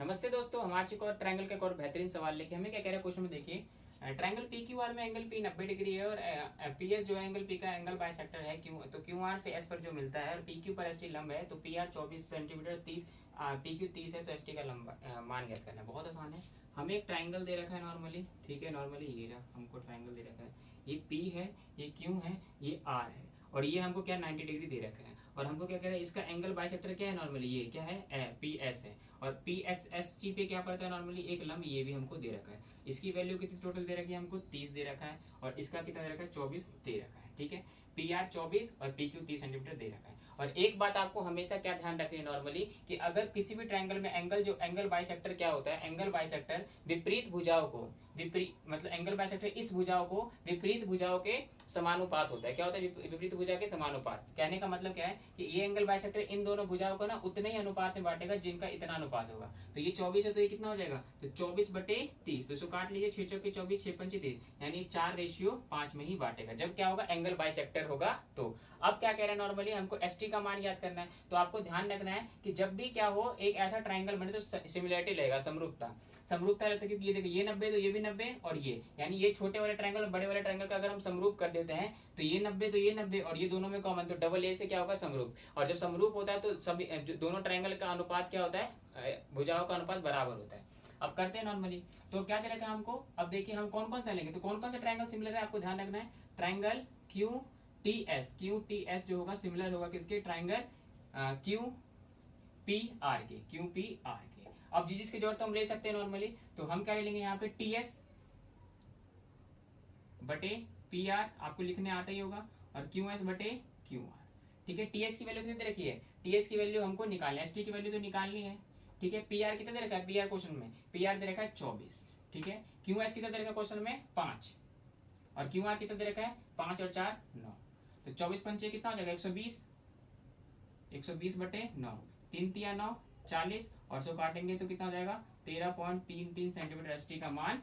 नमस्ते दोस्तों, हम आज एक और ट्रायंगल का एक और बेहतरीन सवाल लेके हमें क्या कह रहा है क्वेश्चन में देखिए। ट्रायंगल पी क्यू आर में एंगल पी 90 डिग्री है और पी एस जो है एंगल पी का एंगल बाइसेक्टर है क्यू, तो क्यू आर से एस पर जो मिलता है और पी क्यू पर एस टी लंब है, तो P R 24 centimetre 30 P Q 30 है, तो एस टी का लंबा मान ज्ञात करना है। बहुत आसान है। हमें एक ट्राइंगल दे रखा है नॉर्मली, ठीक है। नॉर्मली ये रहा, हमको ट्राइंगल दे रखा है। ये पी है, ये क्यू है, ये आर है और ये हमको क्या 90 डिग्री दे रखा है। और हमको क्या कह रहा है, इसका एंगल बाइसेक्टर क्या है नॉर्मली, ये क्या है पी एस है। और पी एस एस टी पे क्या पड़ता है नॉर्मली, एक लंब, ये भी हमको दे रखा है। इसकी वैल्यू कितनी टोटल दे रखी है, हमको 30 दे रखा है और इसका कितना दे रखा है 24 दे रखा है, ठीक है। पी आर 24 और पी क्यू 30 सेंटीमीटर दे रखा है। और एक बात आपको हमेशा क्या ध्यान रखनी है नॉर्मली, कि अगर किसी भी ट्रायंगल में एंगल बाइसेक्टर क्या होता है, एंगल बाइसेक्टर विपरीत भुजाओं को मतलब एंगल बाइसेक्टर इस भुजाओं को विपरीत भुजाओं के समानुपात होता है। क्या होता है विपरीत भुजा के समानुपात। कहने का मतलब क्या है कि ये एंगल बाइसेक्टर इन दोनों भुजाओं को ना उतने ही अनुपात में बांटेगा जिनका इतना अनुपात होगा। तो ये 24 है तो ये कितना हो जाएगा, तो 24/30, तो इसको काट लीजिए, 6 चौके 24, 6 पंचे 30, यानी 4:5 में ही बांटेगा जब क्या होगा, एंगल बाइसेक्टर होगा। तो अब क्या कह रहे हैं नॉर्मली, हमको एस टी का मान याद करना है। तो आपको ध्यान रखना है कि जब भी क्या हो एक ऐसा ट्राइंगल बने तो सिमिलरिटी लगेगा, समरूपता रहता है। क्योंकि ये देखिए ये 90 तो ये भी 90 और ये, यानी ये छोटे वाले ट्रायंगल और बड़े वाले ट्रायंगल का अगर हम समरूप कर देते हैं तो ये 90 तो ये 90 और ये दोनों में कॉमन, तो डबल ए से क्या होगा समरूप। और जब समरूप होता है तो सभी दोनों ट्रायंगल का अनुपात क्या होता है, भुजाओं का अनुपात बराबर होता है। अब करते हैं नॉर्मली, तो क्या दे रखा है हमको। अब देखिए हम कौन कौन सा लेंगे, तो कौन कौन सा ट्रायंगल सिमिलर है आपको ध्यान रखना है। ट्रायंगल क्यू टी एस जो होगा सिमिलर होगा किसके, ट्रायंगल क्यू पी आर के। अब जिसकी जरूरत हम ले सकते हैं नॉर्मली, तो हम क्या ले लेंगे यहाँ पे टी एस बटे पी आर, आपको लिखने आता ही होगा, और क्यू एस बटे क्यू आर, ठीक है। टीएस की वैल्यू कितनी दे रखी है, टीएस की वैल्यू हमको निकालनी है, एस टी की वैल्यू तो निकालनी है, ठीक है। पी आर कितना दे रखा है, पी आर क्वेश्चन में पी आर दे रखा है 24, ठीक है। क्यू एस कितना दे रखा है क्वेश्चन में 5, और क्यू आर कितना दे रखा है 5 और 4 9, तो 24 पंचे कितना हो जाएगा 120, 120/9, 3 तिया 9 40, और सो काटेंगे तो कितना हो जाएगा 13.33 सेंटीमीटर एस टी का मान